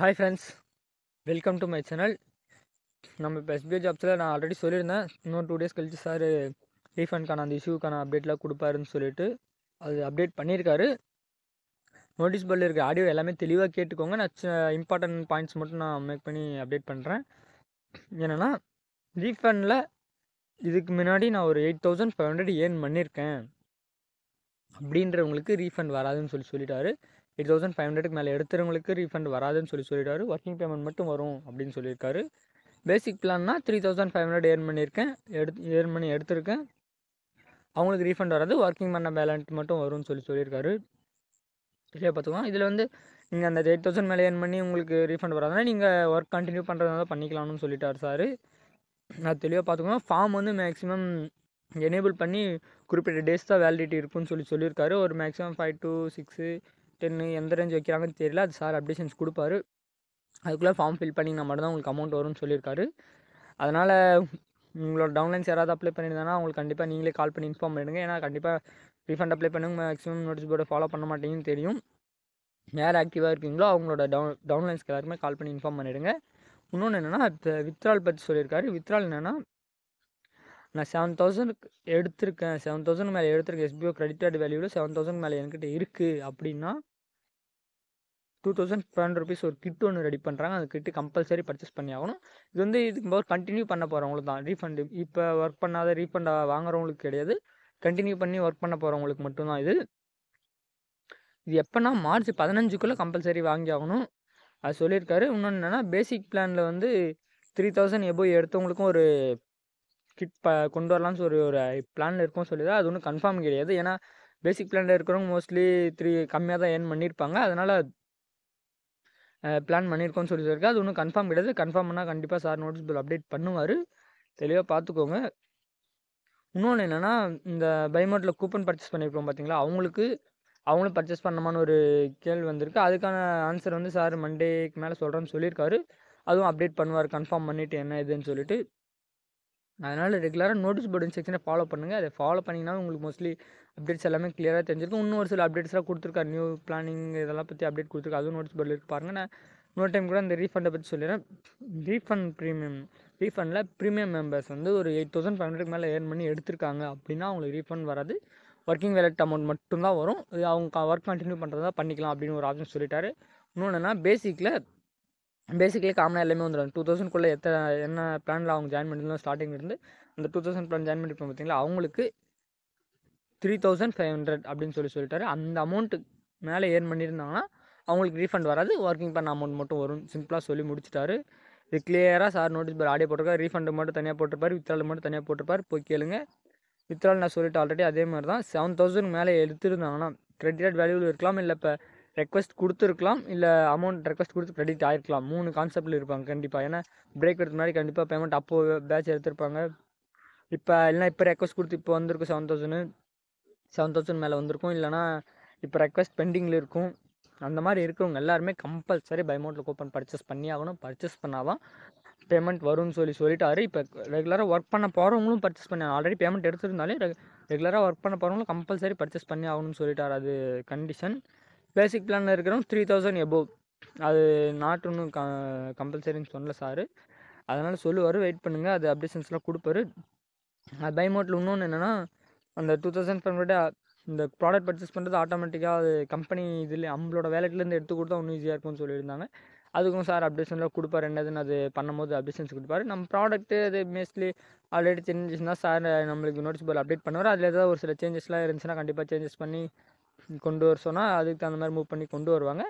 Hi friends, welcome to my channel. நம்ம இப்போ SBI ஜாப்ஸில் நான் ஆல்ரெடி சொல்லியிருந்தேன், இன்னும் 2 டேஸ் கழிச்சு சார் ரீஃபண்ட்கான அந்த இஷ்யூக்கான அப்டேட்லாம் கொடுப்பாருன்னு சொல்லிட்டு அது அப்டேட் பண்ணியிருக்காரு. நோட்டீஸ் போர்டில் இருக்க ஆடியோ எல்லாமே தெளிவாக கேட்டுக்கோங்க. நான் இம்பார்ட்டன்ட் பாயிண்ட்ஸ் மட்டும் நான் மேக் பண்ணி அப்டேட் பண்ணுறேன். என்னென்னா, ரீஃபண்டில் இதுக்கு முன்னாடி நான் ஒரு 8,500 ஏர்ன் பண்ணியிருக்கேன் அப்படின்றவங்களுக்கு ரீஃபண்ட் வராதுன்னு சொல்லிட்டாரு. 8,500க்கு மேலே எடுத்துறவங்களுக்கு ரீஃபண்ட் வராதுன்னு சொல்லிட்டாரு. ஒர்க்கிங் பேமெண்ட் மட்டும் வரும் அப்படின்னு சொல்லியிருக்காரு. பேசிக் பிளான்னா 3,500 ஏர்ன் பண்ணியிருக்கேன், ஏர்ன் பண்ணி எடுத்திருக்கேன், அவங்களுக்கு ரீஃபண்ட் வராது, ஒர்க்கிங் பண்ண பேலண்ட் மட்டும் வரும்னு சொல்லியிருக்காரு. சரியாக பார்த்துக்கலாம். இதில் வந்து நீங்கள் அந்த 8,000 மேலே ஏர்ன் பண்ணி உங்களுக்கு ரீஃபண்ட் வராதுன்னா நீங்கள் ஒர்க் கண்டினியூ பண்ணுறதுனால பண்ணிக்கலாம்னு சொல்லிட்டார் சார். நான் தெளிவாக பார்த்துக்கோங்க. ஃபார்ம் வந்து மேக்ஸிமம் எனேபிள் பண்ணி குறிப்பிட்ட டேஸ் தான் வேலிடிட்டி இருக்குன்னு சொல்லியிருக்காரு. ஒரு மேக்ஸிமம் 5 to 6, 10 எந்த ரேஞ்ச் வைக்கிறாங்கன்னு தெரியல. அது சார் அப்டேஷன்ஸ் கொடுப்பாரு. அதுக்குள்ளே ஃபார்ம் ஃபில் பண்ணிங்கன்னா மட்டும்தான் உங்களுக்கு அமௌண்ட் வரும்னு சொல்லியிருக்காரு. அதனால் உங்களோட டவுன்லைன்ஸ் யாராவது அப்ளை பண்ணியிருந்தாங்கன்னா அவங்களுக்கு கண்டிப்பாக நீங்களே கால் பண்ணி இன்ஃபார்ம் பண்ணிடுங்க. ஏன்னா கண்டிப்பாக ரீஃபண்ட் அப்ளை பண்ணுங்க, மேக்ஸிமம் நோட்டீஸ் போர்டை ஃபாலோ பண்ண மாட்டேங்குன்னு தெரியும். யார் ஆக்டிவாக இருக்கீங்களோ அவங்களோட டவுன்லைன்ஸ்க்கு எல்லாருமே கால் பண்ணி இன்ஃபார்ம் பண்ணிவிடுங்க. இன்னொன்று என்னென்னா, இப்போ வித்ட்ரால் பற்றி சொல்லியிருக்காரு. வித்ட்ரால் என்னென்னா, நான் 7,000 எடுத்திருக்கேன், 7,000 மேலே எடுத்திருக்கேன், எஸ்பிஓ கிரெடிட்டட் வேல்யூவில் 7,000 மேலே என்கிட்ட இருக்குது அப்படின்னா 2,500 rupees ஒரு கிட் ஒன்று ரெடி பண்ணுறாங்க. அந்த கிட்டு கம்பல்சரி பர்ச்சேஸ் பண்ணி ஆகணும். இது வந்து இதுக்கு போது கண்டினியூ பண்ண போகிறவங்களுக்கு தான் ரீஃபண்டு. இப்போ ஒர்க் பண்ணாத ரீஃபண்ட் வாங்குறவங்களுக்கு கிடையாது, கண்டினியூ பண்ணி ஒர்க் பண்ண போகிறவங்களுக்கு மட்டும்தான் இது. இது எப்போனா மார்ச் 15க்குள்ளே கம்பல்சரி வாங்கி ஆகணும், அது சொல்லியிருக்காரு. இன்னொன்று என்னென்னா, பேசிக் பிளானில் வந்து 3,000 எபோவ் எடுத்தவங்களுக்கும் ஒரு கிட் கொண்டு வரலான்னு ஒரு பிளானில் இருக்கும் சொல்லிதான். அது ஒன்றும் கன்ஃபார்ம் கிடையாது. ஏன்னா பேசிக் பிளானில் இருக்கிறவங்க மோஸ்ட்லி கம்மியாக தான் ஏர்ன் பண்ணியிருப்பாங்க. அதனால் பிளான் பண்ணியிருக்கோன்னு சொல்லியிருக்காரு. அது ஒன்றும் கன்ஃபார்ம் கிடையாது. கன்ஃபார்ம் பண்ணால் கண்டிப்பாக சார் நோட்டீஸ் போர்டு அப்டேட் பண்ணுவார். தெளிவாக பார்த்துக்கோங்க. இன்னொன்று என்னென்னா, இந்த பைமோட்டில் கூப்பன் பர்ச்சேஸ் பண்ணியிருக்கோம் பார்த்தீங்களா, அவங்களும் பர்ச்சேஸ் பண்ணமான்னு ஒரு கேள்வி வந்திருக்கு. அதுக்கான ஆன்சர் வந்து சார் மண்டேக்கு மேலே சொல்கிறேன்னு சொல்லியிருக்காரு. அதுவும் அப்டேட் பண்ணுவார், கன்ஃபார்ம் பண்ணிவிட்டு என்ன இதுன்னு சொல்லிட்டு. அதனால் ரெகுலராக நோட்டீஸ் போர்டு இன்ஸ்ட்ரக்ஷனை ஃபாலோ பண்ணுங்கள். அதை ஃபாலோ பண்ணிங்கன்னா உங்களுக்கு மோஸ்ட்லி அப்டேட்ஸ் எல்லாமே கிளியராக தெரிஞ்சிருக்கும். இன்னும் ஒரு சில அப்டேட்ஸ்லாம் கொடுத்துருக்காரு, நியூ பிளானிங் இதெல்லாம் பற்றி அப்டேட் கொடுத்துருக்காரு. அதுவும் நோட்டீஸ் போர்டில் இருக்கு பாருங்கள். நான் இன்னொரு டைம் கூட இந்த ரீஃபண்டை பற்றி சொல்லிடுறேன். ரீஃபண்டில் ப்ரீமியம் மெம்பர்ஸ் வந்து ஒரு 8,500 மேலே ஏர்ன் பண்ணி எடுத்திருக்காங்க அப்படின்னா அவங்களுக்கு ரீஃபண்ட் வராது, ஒர்க்கிங் வேலட் அமௌண்ட் மட்டும்தான் வரும். இது அவங்க ஒர்க் கண்டினியூ பண்ணுறதா பண்ணிக்கலாம் அப்படின்னு ஒரு ஆப்ஷன் சொல்லிட்டாரு. இன்னொன்று என்ன, பேசிக்லேயே காமனாக எல்லாமே வந்துடும். 2,000க்குள்ளே என்ன பிளானில் அவங்க ஜாயின் பண்ணியிருந்தோம் ஸ்டார்டிங்லேருந்து, அந்த 2,000 பிளான் ஜாயின் பண்ணியிருப்போம் பார்த்தீங்களா, அவங்களுக்கு 3,500 அப்படின்னு சொல்லிட்டாரு. அந்த அமௌண்ட்டு மேலே ஏர்ன் பண்ணியிருந்தாங்கன்னா அவங்களுக்கு ரீஃபண்ட் வராது, ஒர்க்கிங் பண்ண அமௌண்ட் மட்டும் வரும். சிம்பிளாக சொல்லி முடிச்சிட்டாரு. இது கிளியராக சார் நோட்டீஸ் போர்டு ஆடியோ போட்டிருக்காரு. ரீஃபண்டு மட்டும் தனியாக போட்டிருப்பார், வித்ட்ரால் மட்டும் தனியாக போட்டிருப்பார். போய் கேளுங்க. வித்ட்ரால் நான் சொல்லிட்டு ஆல்ரெடி அதே மாதிரி தான். 7,000 மேலே எடுத்துருந்தாங்கன்னா கிரெடிட்டட் வேல்யூவில் இருக்கலாம், இல்லை இப்போ ரெக்வஸ்ட் கொடுத்துருக்கலாம், இல்லை அமௌண்ட் ரெக்வஸ்ட் கொடுத்து கிரெடிட் ஆகிருக்கலாம். 3 கான்செப்டில் இருப்பாங்க கண்டிப்பாக. ஏன்னா பிரேக் எடுத்து முன்னாடி கண்டிப்பாக பேமெண்ட் அப்போது பேட்ச் எடுத்திருப்பாங்க. இப்போ ரெக்வஸ்ட் கொடுத்து இப்போ வந்திருக்கும் 7,000 மேலே வந்திருக்கும், இல்லைனா இப்போ ரெக்வஸ்ட் பெண்டிங்கில் இருக்கும். அந்த மாதிரி இருக்கிறவங்க எல்லாருமே கம்பல்சரி பைமோட்டில் கூப்பன் பர்ச்சேஸ் பண்ணி ஆகணும். பர்ச்சேஸ் பண்ணாதான் பேமெண்ட் வரும்னு சொல்லிட்டாரு. இப்போ ரெகுலராக ஒர்க் பண்ண போகிறவங்களும் பர்ச்சேஸ் பண்ணி, ஆல்ரெடி பேமெண்ட் எடுத்துருந்தாலே ரெகுலராக ஒர்க் பண்ண போகிறவங்களும் கம்பல்சரி பர்ச்சேஸ் பண்ணி ஆகணும்னு சொல்லிட்டார். அது கண்டிஷன். பேசிக் பிளானில் இருக்கிறவங்க 3,000 எபோவ், அது நாட் ஒன்றும் கம்பல்சரின்னு சொல்லல சார். அதனால் சொல்லுவார், வெயிட் பண்ணுங்கள், அது அப்டேஷன்ஸ்லாம் கொடுப்பாரு. அது பைமோட்டில் இன்னொன்று என்னென்னா, அந்த 2,500 இந்த ப்ராடக்ட் பர்ச்சேஸ் பண்ணுறது ஆட்டோமேட்டிக்காக அது கம்பெனி இதில் நம்மளோட வேலட்லேருந்து எடுத்து கொடுத்தா இன்னும் ஈஸியாக இருக்கும்னு சொல்லியிருந்தாங்க. அதுக்கும் சார் அப்டேஷன்லாம் கொடுப்பார். என்னதுன்னு அது பண்ணும்போது அப்டேஷன்ஸ் கொடுப்பாரு. நம்ம ப்ராடக்ட்டு அது மோஸ்ட்லி ஆல்ரெடி சேஞ்சஸ்னா சார் நம்மளுக்கு நோட்டீஸ் போர்டில் அப்டேட் பண்ணுவார். அதில் ஏதாவது ஒரு சில சேஞ்சஸ்லாம் இருந்துச்சுன்னா கண்டிப்பாக சேஞ்சஸ் பண்ணி கொண்டு வர சொன்னால் அதுக்கு தகுந்த மாதிரி மூவ் பண்ணி கொண்டு வருவாங்க.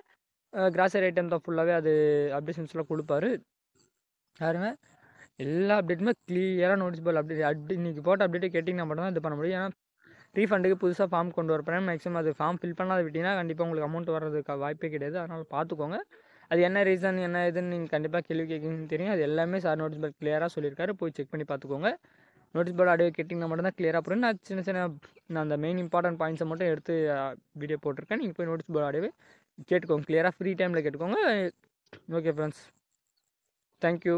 கிராசரி ஐட்டம் தான் ஃபுல்லாகவே அது அப்டேஷன்ஸ்லாம் கொடுப்பாரு. யாருங்க எல்லா அப்டேட்டுமே கிளியராக நோட்டீஸ் போர்டில் இன்றைக்கி போட்ட அப்டேட்டை கேட்டிங்கன்னா மட்டும் தான் இது பண்ண முடியும். ஏன்னா ரீஃபண்டுக்கு புதுசாக ஃபார்ம் கொண்டு வரப்போறேன். மேக்ஸிமம் அது ஃபார்ம் ஃபில் பண்ணாத விட்டிங்கன்னா கண்டிப்பாக உங்களுக்கு அமௌண்ட் வர்றதுக்கு வாய்ப்பே கிடையாது. அதனால் பார்த்துக்கோங்க. அது என்ன ரீசன் என்ன இதுன்னு நீங்கள் கண்டிப்பாக கேள்வி கேட்குறீங்கன்னு தெரியும். அது எல்லாமே சார் நோட்டீஸ் போர்டு கிளியராக சொல்லியிருக்காரு. போய் செக் பண்ணி பார்த்துக்கோங்க. நோட்டீஸ் போர்டு ஆடியோ கேட்டிங்கன்னா மட்டும் தான் கிளியராக போகிறேன். நான் அந்த மெயின் இம்பார்ட்டன்ட் பாயிண்ட்ஸை மட்டும் எடுத்து வீடியோ போட்டிருக்கேன். நீங்கள் போய் நோட்டீஸ் போர்டு ஆடியோவே கேட்டுக்கோங்க, கிளியராக ஃப்ரீ டைமில் கேட்டுக்கோங்க. Okay friends, thank you.